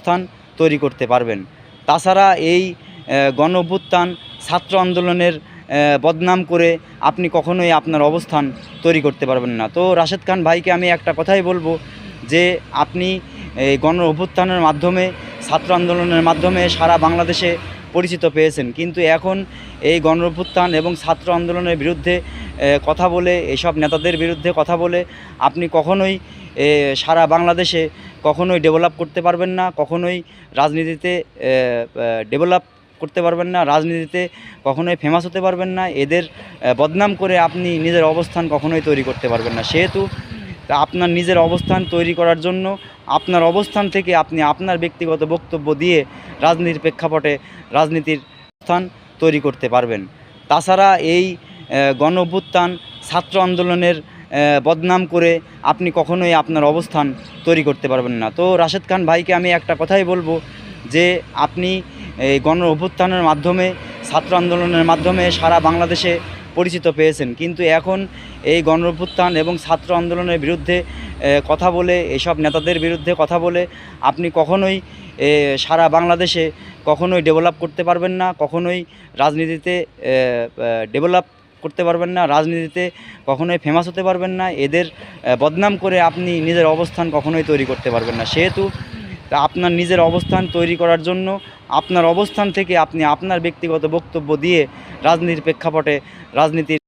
অবস্থান তৈরি করতে পারবেন। তাছাড়া এই গণ অভ্যুত্থান ছাত্র আন্দোলনের বদনাম করে আপনি কখনোই আপনার অবস্থান তৈরি করতে পারবেন না। তো রাশেদ খান ভাইকে আমি একটা কথাই বলবো যে আপনি এই গণ অভ্যুত্থানের মাধ্যমে ছাত্র আন্দোলনের মাধ্যমে সারা বাংলাদেশে পরিচিত পেয়েছেন, কিন্তু এখন এই গণ অভ্যুত্থান এবং ছাত্র আন্দোলনের বিরুদ্ধে কথা বলে, এসব নেতাদের বিরুদ্ধে কথা বলে আপনি কখনোই সারা বাংলাদেশে কখনোই ডেভেলপ করতে পারবেন না, কখনোই রাজনীতিতে ডেভেলপ করতে পারবেন না, রাজনীতিতে কখনোই ফেমাস হতে পারবেন না। এদের বদনাম করে আপনি নিজের অবস্থান কখনোই তৈরি করতে পারবেন না। সেহেতু আপনার নিজের অবস্থান তৈরি করার জন্য আপনার অবস্থান থেকে আপনি আপনার ব্যক্তিগত বক্তব্য দিয়ে রাজনীতির প্রেক্ষাপটে রাজনীতির স্থান তৈরি করতে পারবেন। তাছাড়া এই গণ অভ্যুত্থান ছাত্র আন্দোলনের বদনাম করে আপনি কখনোই আপনার অবস্থান তৈরি করতে পারবেন না। তো রাশেদ খান ভাইকে আমি একটা কথাই বলবো যে আপনি এই গণ অভ্যুত্থানের মাধ্যমে ছাত্র আন্দোলনের মাধ্যমে সারা বাংলাদেশে পরিচিত পেয়েছেন, কিন্তু এখন এই গণ অভ্যুত্থান এবং ছাত্র আন্দোলনের বিরুদ্ধে কথা বলে, এসব নেতাদের বিরুদ্ধে কথা বলে আপনি কখনোই সারা বাংলাদেশে কখনোই ডেভেলপ করতে পারবেন না, কখনোই রাজনীতিতে ডেভেলপ করতে পারবেন না, রাজনীতিতে কখনোই ফেমাস হতে পারবেন না। এদের বদনাম করে আপনি নিজের অবস্থান কখনোই তৈরি করতে পারবেন না। সেহেতু আপনার নিজের অবস্থান তৈরি করার জন্য আপনার অবস্থান থেকে আপনি আপনার ব্যক্তিগত বক্তব্য দিয়ে রাজনীতির প্রেক্ষাপটে রাজনীতির